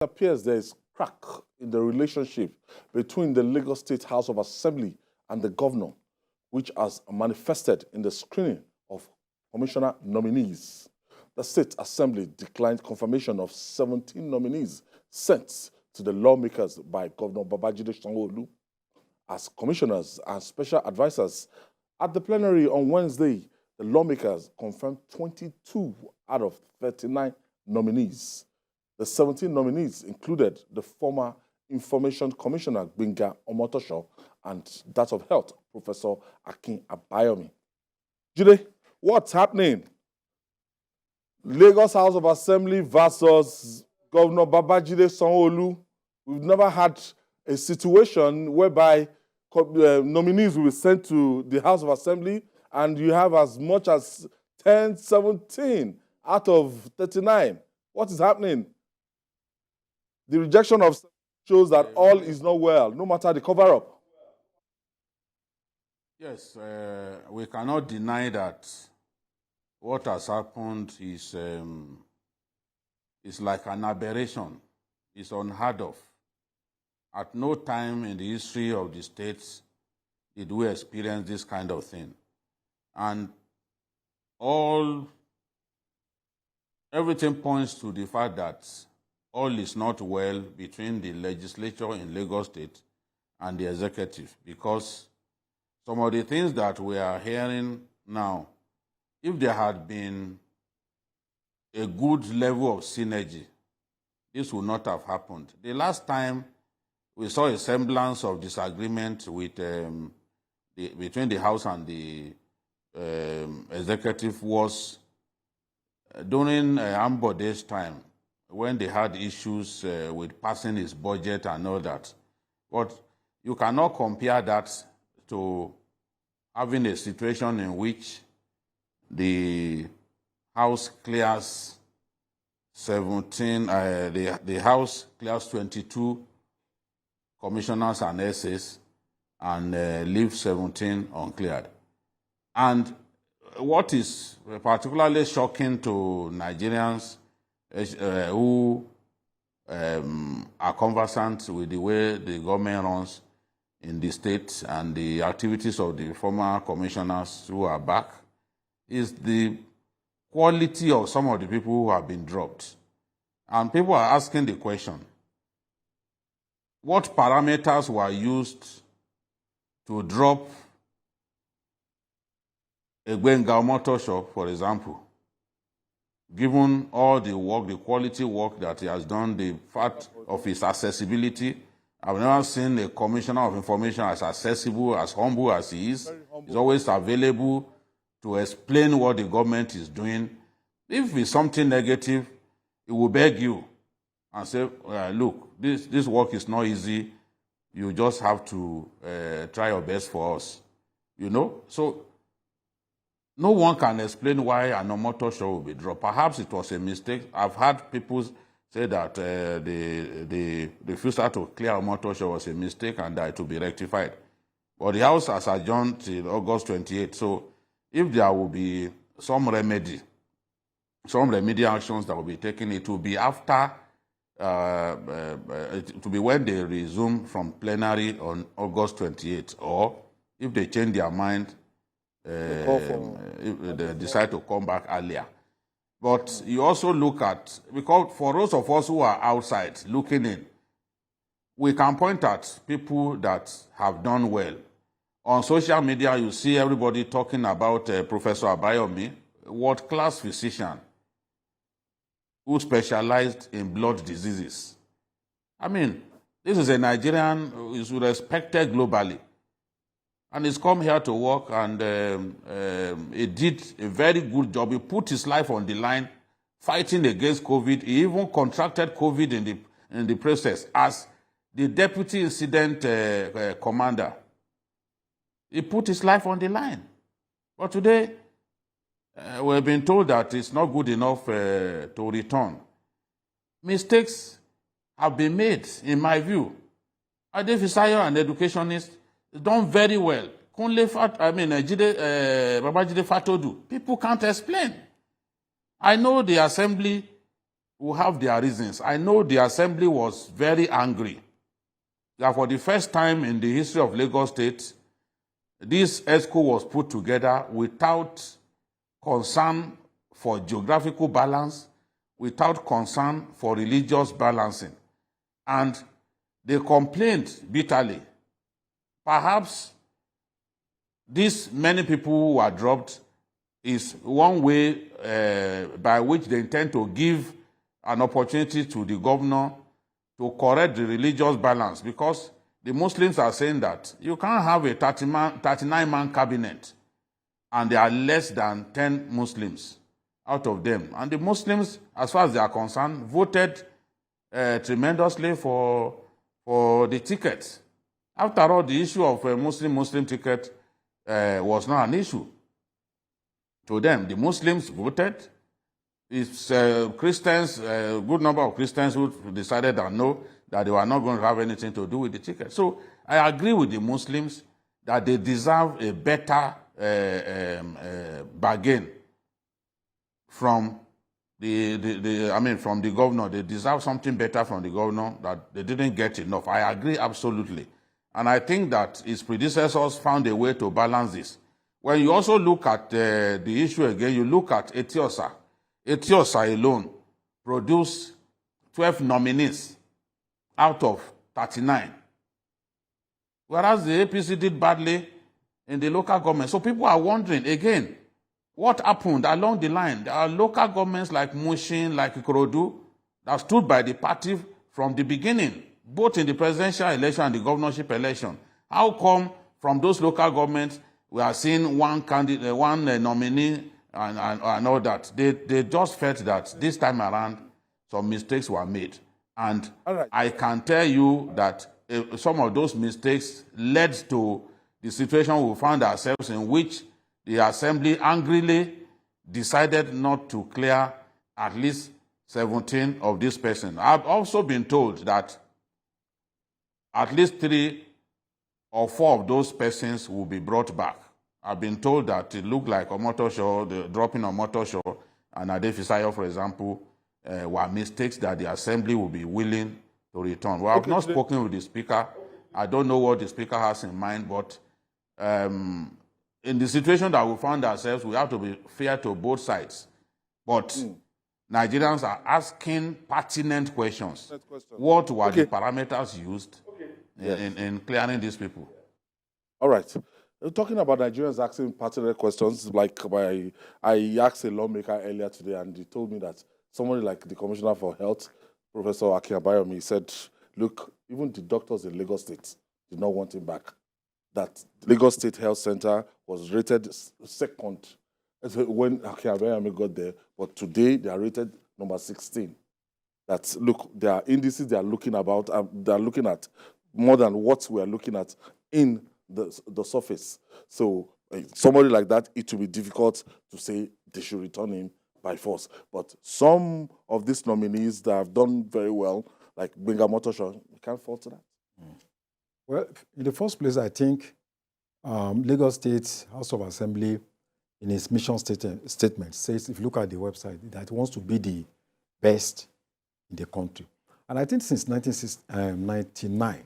It appears there is crack in the relationship between the Lagos State House of Assembly and the governor, which has manifested in the screening of commissioner-nominees. The State Assembly declined confirmation of 17 nominees sent to the lawmakers by Governor Babajide Sanwo-Olu as commissioners and special advisors. At the plenary on Wednesday, the lawmakers confirmed 22 out of 39 nominees. The 17 nominees included the former Information Commissioner Gbenga Omotosho and that of Health, Professor Akin Abayomi. Jide, what's happening? Lagos House of Assembly versus Governor Babajide Sanwo-Olu. We've never had a situation whereby nominees will be sent to the House of Assembly and you have as much as 10, 17 out of 39. What is happening? The rejection of shows that all is not well, no matter the cover-up. Yes, we cannot deny that what has happened is like an aberration. It's unheard of. At no time in the history of the states did we experience this kind of thing. And everything points to the fact that all is not well between the legislature in Lagos State and the executive, because some of the things that we are hearing now, if there had been a good level of synergy, this would not have happened. The last time we saw a semblance of disagreement with, between the House and the executive was during Ambode's time, when they had issues with passing his budget and all that. But you cannot compare that to having a situation in which the House clears 17, the House clears 22 commissioners and essays and leaves 17 uncleared. And what is particularly shocking to Nigerians who are conversant with the way the government runs in the state and the activities of the former commissioners who are back is the quality of some of the people who have been dropped. And people are asking the question, what parameters were used to drop Gbenga Omotosho, for example? Given all the work, the quality work that he has done, the fact of his accessibility, I've never seen a commissioner of information as accessible, as humble as he is. He's always available to explain what the government is doing. If it's something negative, he will beg you and say, look, this work is not easy. You just have to try your best for us. You know? So no one can explain why an Omotosho will be dropped. Perhaps it was a mistake. I've had people say that the refusal to clear Omotosho was a mistake and that it will be rectified. But the House has adjourned till August 28. So if there will be some remedy, some remedial actions that will be taken, it will be after, it will be when they resume from plenary on August 28. Or if they change their mind, if they decide to come back earlier. But you also look at, because for those of us who are outside looking in, we can point at people that have done well. On social media, you see everybody talking about Professor Abayomi, world-class physician who specialized in blood diseases. I mean, this is a Nigerian who is respected globally. And he's come here to work, and he did a very good job. He put his life on the line, fighting against COVID. He even contracted COVID in the process as the deputy incident commander. He put his life on the line. But today, we've been told that it's not good enough to return. Mistakes have been made, in my view. Ade Fisayo, an educationist, done very well. Babajide Fatodu, people can't explain. I know the assembly will have their reasons. I know the assembly was very angry that for the first time in the history of Lagos State, this ESCO was put together without concern for geographical balance, without concern for religious balancing. And they complained bitterly. Perhaps these many people who were dropped is one way by which they intend to give an opportunity to the governor to correct the religious balance, because the Muslims are saying that you can't have a 39-man cabinet and there are less than 10 Muslims out of them. And the Muslims, as far as they are concerned, voted tremendously for the ticket. After all, the issue of a Muslim ticket was not an issue to them. The Muslims voted. It's Christians, a good number of Christians who decided that no, that they were not going to have anything to do with the ticket. So I agree with the Muslims that they deserve a better bargain from from the governor. They deserve something better from the governor that they didn't get enough. I agree absolutely. And I think that his predecessors found a way to balance this. When you also look at the issue again, you look at Etiosa. Etiosa alone produced 12 nominees out of 39. Whereas the APC did badly in the local government. So people are wondering, again, what happened along the line? There are local governments like Mushin, like Ikorodu, that stood by the party from the beginning, both in the presidential election and the governorship election. How come from those local governments we are seeing one candidate, one nominee and all that? They just felt that this time around some mistakes were made. And I can tell you that some of those mistakes led to the situation we found ourselves in, which the assembly angrily decided not to clear at least 17 of these persons. I've also been told that at least 3 or 4 of those persons will be brought back. I've been told that it looked like Omotosho, the dropping of Omotosho and Adefisayo, for example, were mistakes that the assembly will be willing to return. Well, I've not spoken with the speaker. I don't know what the speaker has in mind, but in the situation that we found ourselves, we have to be fair to both sides. But Nigerians are asking pertinent questions. What were the parameters used in clearing these people? All right. Talking about Nigerians asking pertinent questions, like I asked a lawmaker earlier today, and he told me that somebody like the Commissioner for Health, Professor Abayomi, said, look, even the doctors in Lagos State did not want him back. That Lagos State Health Center was rated second when Abayomi got there, but today they are rated number 16. That, look, there are indices they are looking about, they are looking at more than what we are looking at in the surface. So somebody like that, it will be difficult to say they should return him by force. But some of these nominees that have done very well, like Benga Motosho, we can't fault that. Well, in the first place, I think Lagos State House of Assembly, in its mission statement, says, if you look at the website, that it wants to be the best in the country. And I think since 1999,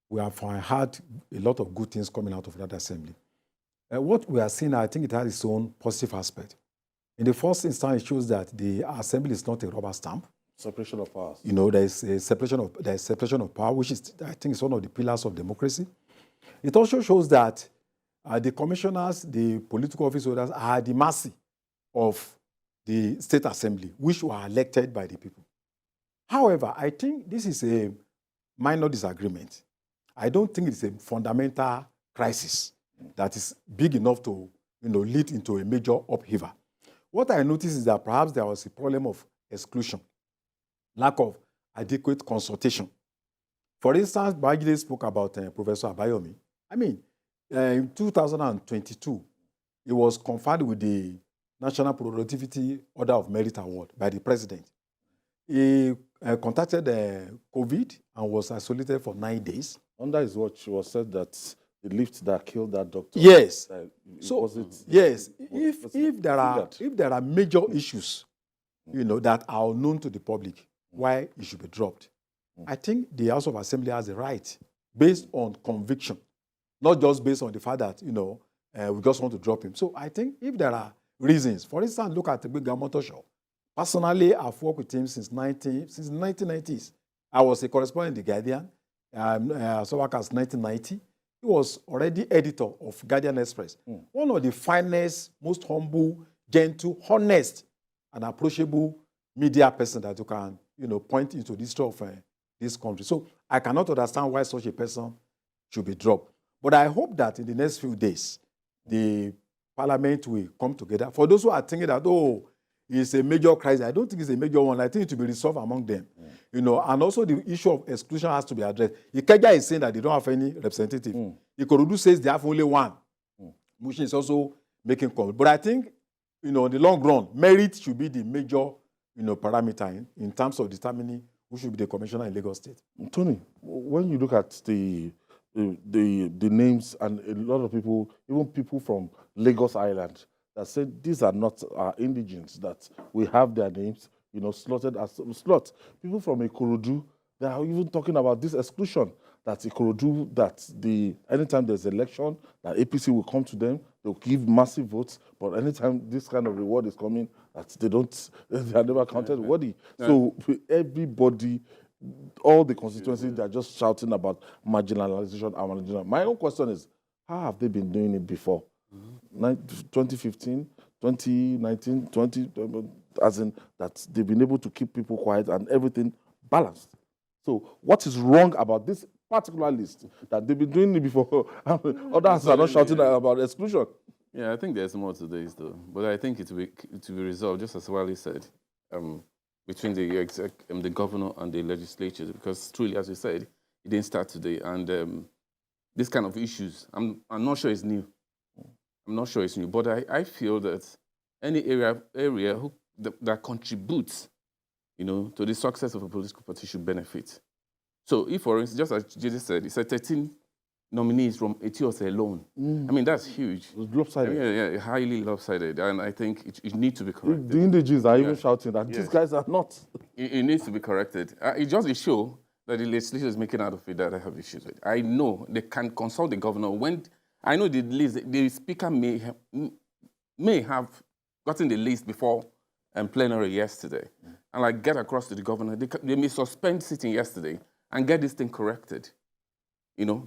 we have had a lot of good things coming out of that assembly. What we are seeing, I think it has its own positive aspect. In the first instance, it shows that the assembly is not a rubber stamp. Separation of powers. You know, there's separation of power, which is, I think, is one of the pillars of democracy. It also shows that the commissioners, the political office holders, are at the mercy of the state assembly, which were elected by the people. However, I think this is a minor disagreement. I don't think it's a fundamental crisis that is big enough to, lead into a major upheaval. What I noticed is that perhaps there was a problem of exclusion, lack of adequate consultation. For instance, Babajide spoke about Professor Abayomi. I mean, in 2022, he was conferred with the National Productivity Order of Merit Award by the president. He contacted COVID and was isolated for 9 days. Under his watch, it was said that the lift that killed that doctor. Yes. If there are major issues that are unknown to the public, why it should be dropped. I think the House of Assembly has a right, based on conviction, not just based on the fact that, we just want to drop him. So I think if there are reasons, for instance, look at the big Gamotosho. Personally, I've worked with him since the 1990s. I was a correspondent in The Guardian, so back as 1990. He was already editor of Guardian Express. One of the finest, most humble, gentle, honest, and approachable media person that you can, point into the history of this country. So I cannot understand why such a person should be dropped. But I hope that in the next few days, the Parliament will come together. For those who are thinking that, it's a major crisis, I don't think it's a major one. I think it will be resolved among them. And also the issue of exclusion has to be addressed. Ikeja is saying that they don't have any representative. Ikorodu says they have only one. Mushin is also making comments. But I think, in the long run, merit should be the major, parameter in terms of determining who should be the commissioner in Lagos State. Tony, when you look at the names, and a lot of people, even people from Lagos Island, that said these are not our indigents, that we have their names, slotted as slot. People from Ikorodu, they are even talking about this exclusion, that Ikorodu, that anytime there's election, that APC will come to them, they'll give massive votes, but anytime this kind of reward is coming, that they are never counted worthy. So everybody, all the constituencies, they're just shouting about marginalization. My own question is, how have they been doing it before? 2015, 2019, 20, as in that they've been able to keep people quiet and everything balanced. So what is wrong about this particular list that they've been doing it before? Others are not shouting about exclusion. Yeah, I think there's more to this, though. But I think it will be resolved, just as Wally said, between the governor and the legislature, because truly, as you said, it didn't start today. And this kind of issues, I'm not sure it's new. I'm not sure it's new. But I feel that any area that contributes, to the success of a political party should benefit. So if, for instance, just as JJ said, it's 13 nominees from Etios alone. I mean, that's huge. It was lopsided. Yeah, highly lopsided. And I think it needs to be corrected. The indigenous are even shouting that these guys are not. It needs to be corrected. It just a show that the legislature is making out of it that I have issues with. I know they can consult the governor. I know the speaker may have gotten the list before plenary yesterday. And get across to the governor. They may suspend sitting yesterday and get this thing corrected.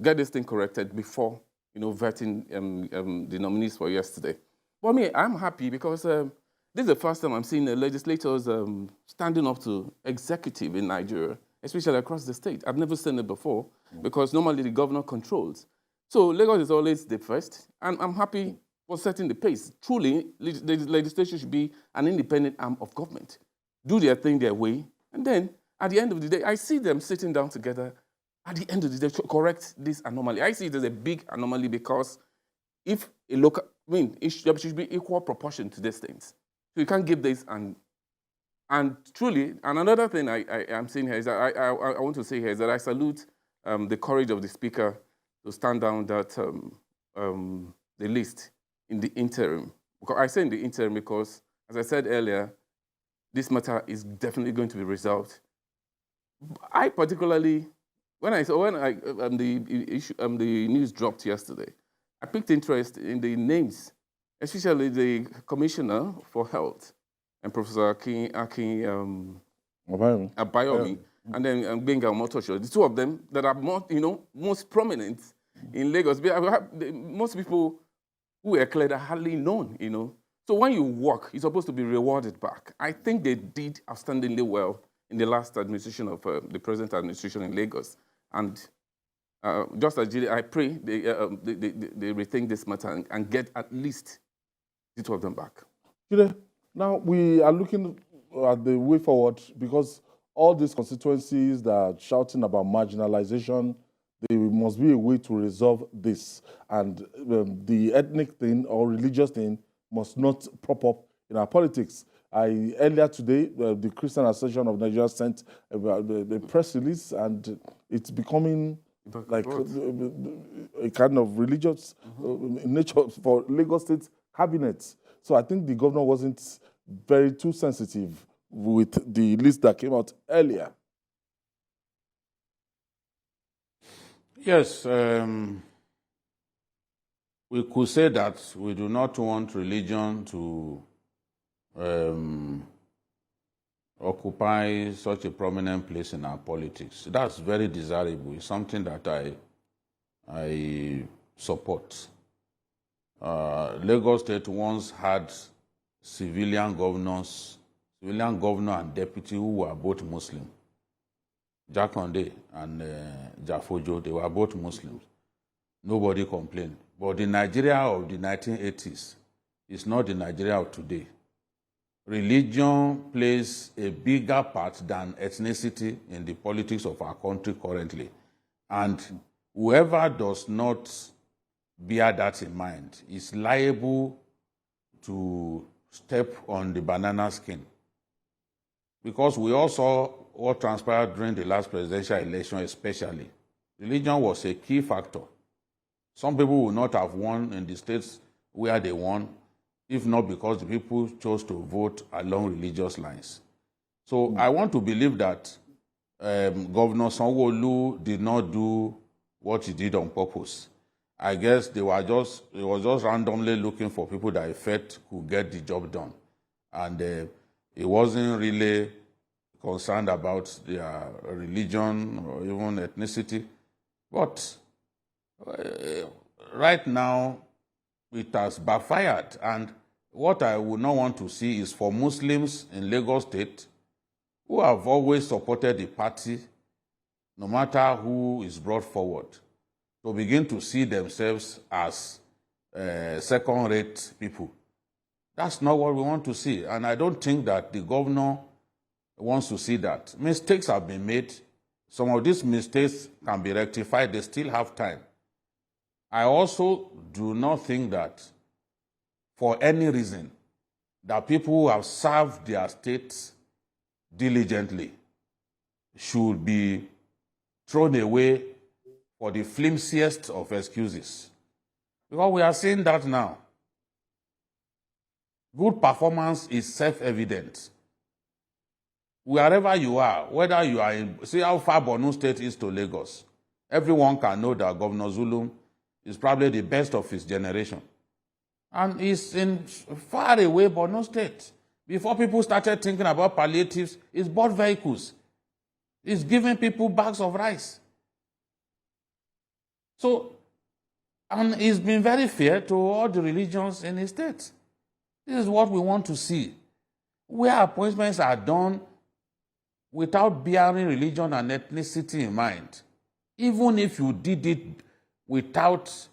Get this thing corrected before, vetting the nominees for yesterday. But I'm happy because this is the first time I'm seeing the legislators standing up to executive in Nigeria, especially across the state. I've never seen it before because normally the governor controls. So Lagos is always the first, and I'm happy for setting the pace. Truly, the legislature should be an independent arm of government. Do their thing their way, and then at the end of the day, I see them sitting down together at the end of the day to correct this anomaly. I see it as a big anomaly because if there should be equal proportion to these things. So you can't give this and truly, and another thing I am saying here is that I want to say here is that I salute the courage of the speaker to stand down that the list in the interim. I say in the interim because, as I said earlier, this matter is definitely going to be resolved. I particularly, when the news dropped yesterday, I picked interest in the names, especially the Commissioner for Health and Professor Abayomi, and then Benga Motosho. The two of them that are most prominent in Lagos. Most people who were cleared are hardly known, So when you work, you're supposed to be rewarded back. I think they did outstandingly well in the last administration of the present administration in Lagos. And just as I pray they rethink this matter and get at least the two of them back. Now we are looking at the way forward because all these constituencies that are shouting about marginalization, there must be a way to resolve this. And the ethnic thing or religious thing must not prop up in our politics. Earlier today, the Christian Association of Nigeria sent the press release, and it's becoming like a kind of religious nature for Lagos State cabinet. So I think the governor wasn't too sensitive with the list that came out earlier? Yes, we could say that we do not want religion to occupy such a prominent place in our politics. That's very desirable. It's something that I support. Lagos State once had civilian governor and deputy who were both Muslim. Jakonde and Jafojo, they were both Muslims. Nobody complained. But the Nigeria of the 1980s is not the Nigeria of today. Religion plays a bigger part than ethnicity in the politics of our country currently. And whoever does not bear that in mind is liable to step on the banana skin. Because we all saw what transpired during the last presidential election especially. Religion was a key factor. Some people would not have won in the states where they won, if not because the people chose to vote along religious lines. So I want to believe that Governor Sanwo-Olu did not do what he did on purpose. I guess he was just randomly looking for people that he felt could get the job done. And he wasn't really concerned about their religion or even ethnicity. But right now, it has backfired. And what I would not want to see is for Muslims in Lagos State who have always supported the party, no matter who is brought forward, to begin to see themselves as second-rate people. That's not what we want to see. And I don't think that the governor wants to see that. Mistakes have been made. Some of these mistakes can be rectified. They still have time. I also do not think that for any reason that people who have served their states diligently should be thrown away for the flimsiest of excuses. Because we are seeing that now. Good performance is self-evident. Wherever you are, whether you are in, see how far Borno State is to Lagos. Everyone can know that Governor Zulum is probably the best of his generation. And he's in far away Borno State. Before people started thinking about palliatives, he's bought vehicles. He's giving people bags of rice. So, and he's been very fair to all the religions in his state. This is what we want to see. Where appointments are done without bearing religion and ethnicity in mind, even if you did it without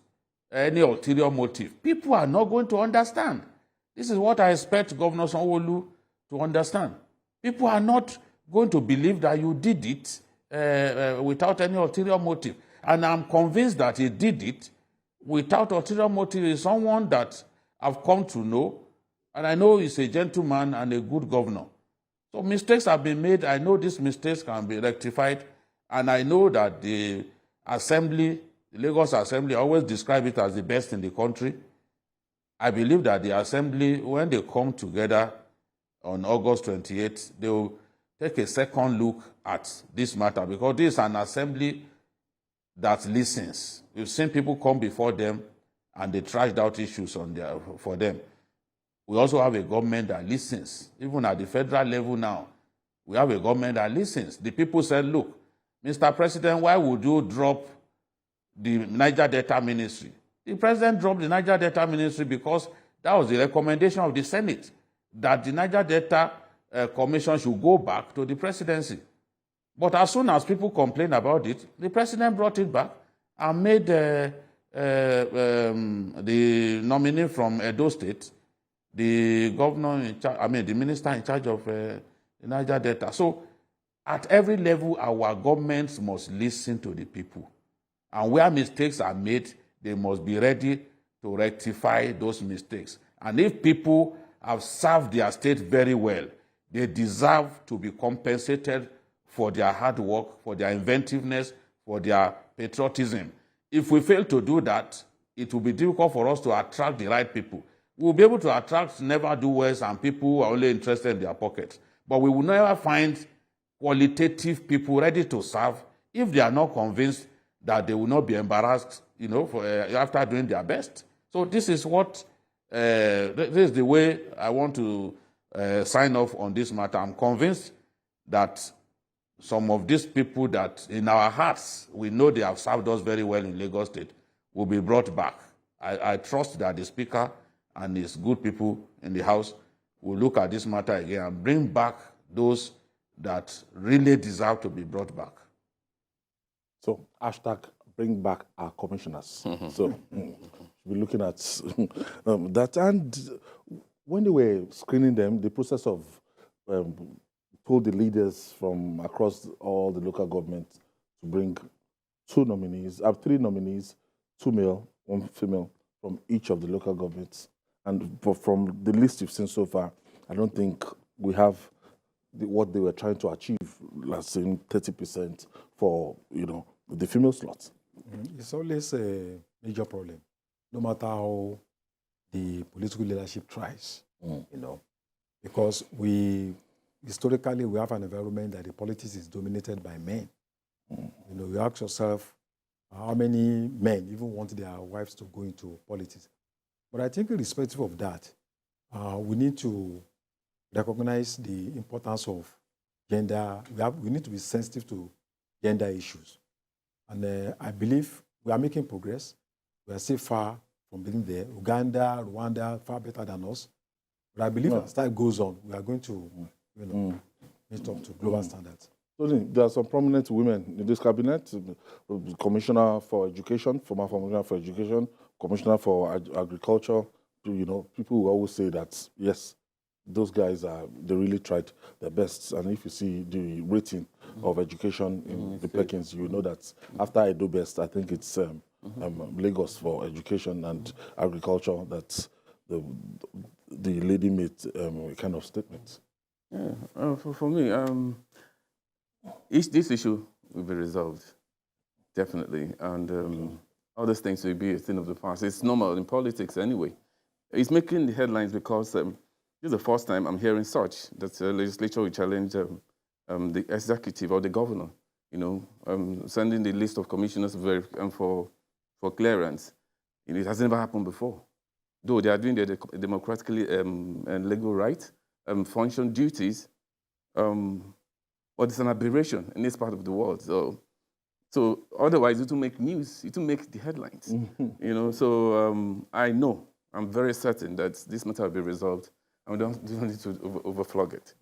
any ulterior motive, people are not going to understand. This is what I expect Governor Sanwo-Olu to understand. People are not going to believe that you did it without any ulterior motive. And I'm convinced that he did it without ulterior motive. Is someone that I've come to know, and I know he's a gentleman and a good governor. So mistakes have been made. I know these mistakes can be rectified. And I know that the Assembly, the Lagos Assembly, always describe it as the best in the country. I believe that the Assembly, when they come together on August 28th, they will take a second look at this matter, because this is an Assembly that listens. We've seen people come before them and they trashed out issues for them. We also have a government that listens. Even at the federal level now, we have a government that listens. The people said, look, Mr. President, why would you drop the Niger Delta Ministry? The president dropped the Niger Delta Ministry because that was the recommendation of the Senate, that the Niger Delta Commission should go back to the presidency. But as soon as people complained about it, the president brought it back and made the nominee from Edo State the governor in charge, the minister in charge of the Niger Delta. So at every level, our governments must listen to the people. And where mistakes are made, they must be ready to rectify those mistakes. And if people have served their state very well, they deserve to be compensated for their hard work, for their inventiveness, for their patriotism. If we fail to do that, it will be difficult for us to attract the right people. We'll be able to attract never-do-wells and people who are only interested in their pockets. But we will never find qualitative people ready to serve if they are not convinced that they will not be embarrassed, after doing their best. So this is what, this is the way I want to sign off on this matter. I'm convinced that some of these people that in our hearts, we know they have served us very well in Lagos State, will be brought back. I trust that the Speaker and his good people in the House will look at this matter again and bring back those that really deserve to be brought back. So, hashtag bring back our commissioners. So, we're looking at that. And when they were screening them, the process of told the leaders from across all the local governments to bring three nominees, 2 male, 1 female, from each of the local governments. And from the list you've seen so far, I don't think we have what they were trying to achieve, like saying 30% for, the female slots. It's always a major problem, no matter how the political leadership tries, because historically, we have an environment that the politics is dominated by men. You ask yourself, how many men even want their wives to go into politics? But I think irrespective of that, we need to recognize the importance of gender. We need to be sensitive to gender issues. And I believe we are making progress. We are still far from being there. Uganda, Rwanda, far better than us. But I believe as time goes on, we are going to meet up to global standards. So there are some prominent women in this cabinet: Commissioner for Education, former Commissioner for Education, Commissioner for Agriculture. People who always say that yes, those guys they really tried their best. And if you see the rating of education in the Perkins, you know that after I do best, I think it's Lagos for education and agriculture. That the lady made a kind of statement. Yeah, for me, this issue will be resolved, definitely. And all these things will be a thing of the past. It's normal in politics anyway. It's making the headlines because this is the first time I'm hearing such, that the legislature will challenge the executive or the governor, sending the list of commissioners for clearance. It has never happened before. Though they are doing their democratically and legal right, function duties, but it's an aberration in this part of the world. So otherwise, it will make news. It will make the headlines. So I'm very certain that this matter will be resolved, and we don't need to overflog it.